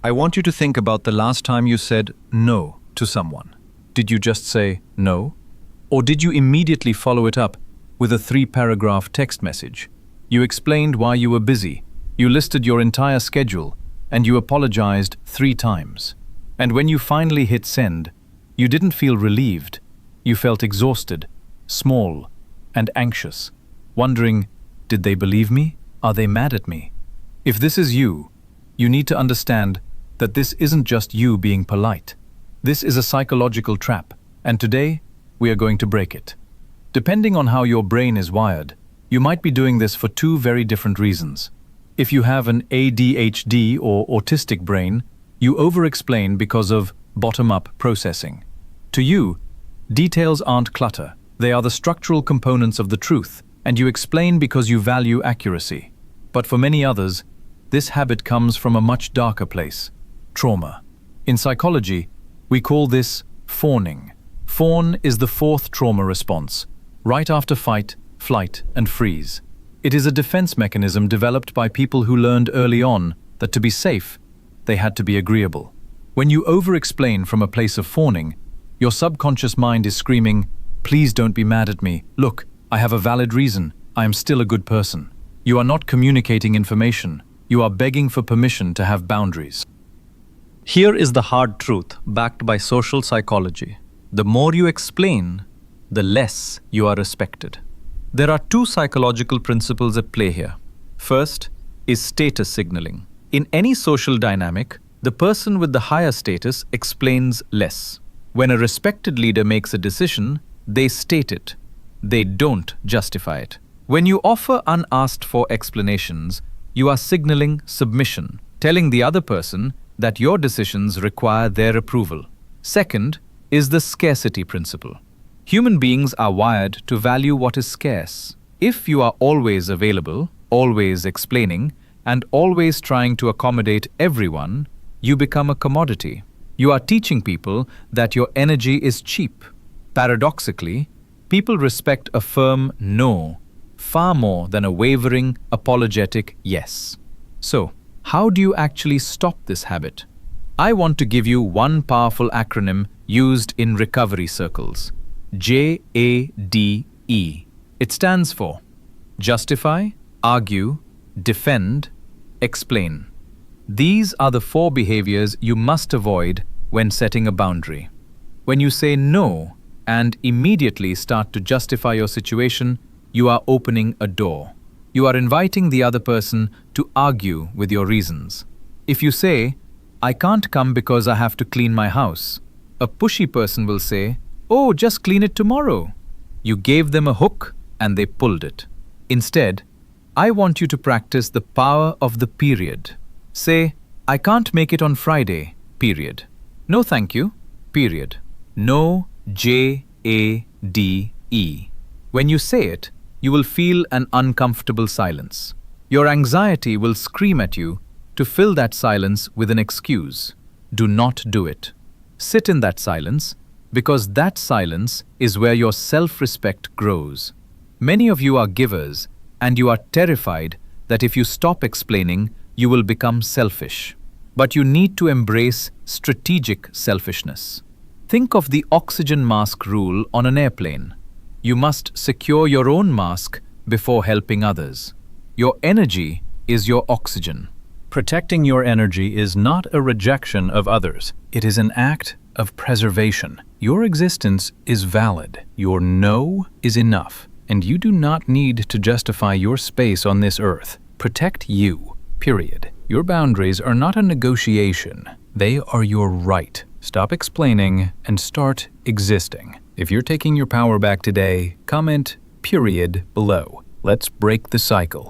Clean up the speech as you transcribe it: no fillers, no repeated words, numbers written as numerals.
I want you to think about the last time you said no to someone. Did you just say no? Or did you immediately follow it up with a 3-paragraph text message? You explained why you were busy, you listed your entire schedule, and you apologized 3 times. And when you finally hit send, you didn't feel relieved. You felt exhausted, small, and anxious, wondering, did they believe me? Are they mad at me? If this is you, you need to understand that this isn't just you being polite. This is a psychological trap, and today we are going to break it. Depending on how your brain is wired, you might be doing this for 2 very different reasons. If you have an ADHD or autistic brain, you over-explain because of bottom-up processing. To you, details aren't clutter. They are the structural components of the truth, and you explain because you value accuracy. But for many others, this habit comes from a much darker place: trauma. In psychology, we call this fawning. Fawn is the 4th trauma response, right after fight, flight, and freeze. It is a defense mechanism developed by people who learned early on that to be safe, they had to be agreeable. When you over-explain from a place of fawning, your subconscious mind is screaming, "Please don't be mad at me. Look, I have a valid reason. I am still a good person." You are not communicating information. You are begging for permission to have boundaries. Here is the hard truth, backed by social psychology. The more you explain, the less you are respected. There are 2 psychological principles at play here. First is status signaling. In any social dynamic, the person with the higher status explains less. When a respected leader makes a decision, they state it. They don't justify it. When you offer unasked for explanations, you are signaling submission, telling the other person that your decisions require their approval. Second is the scarcity principle. Human beings are wired to value what is scarce. If you are always available, always explaining, and always trying to accommodate everyone, you become a commodity. You are teaching people that your energy is cheap. Paradoxically, people respect a firm no far more than a wavering, apologetic yes. So, how do you actually stop this habit? I want to give you one powerful acronym used in recovery circles: J.A.D.E. It stands for justify, argue, defend, explain. These are the 4 behaviors you must avoid when setting a boundary. When you say no and immediately start to justify your situation, you are opening a door. You are inviting the other person to argue with your reasons. If you say, "I can't come because I have to clean my house," a pushy person will say, "Oh, just clean it tomorrow." You gave them a hook and they pulled it. Instead, I want you to practice the power of the period. Say, "I can't make it on Friday, period. No thank you, period." No, J.A.D.E. When you say it, you will feel an uncomfortable silence. Your anxiety will scream at you to fill that silence with an excuse. Do not do it. Sit in that silence, because that silence is where your self-respect grows. Many of you are givers, and you are terrified that if you stop explaining, you will become selfish. But you need to embrace strategic selfishness. Think of the oxygen mask rule on an airplane. You must secure your own mask before helping others. Your energy is your oxygen. Protecting your energy is not a rejection of others. It is an act of preservation. Your existence is valid. Your no is enough. And you do not need to justify your space on this earth. Protect you, period. Your boundaries are not a negotiation. They are your right. Stop explaining and start existing. If you're taking your power back today, comment period below. Let's break the cycle.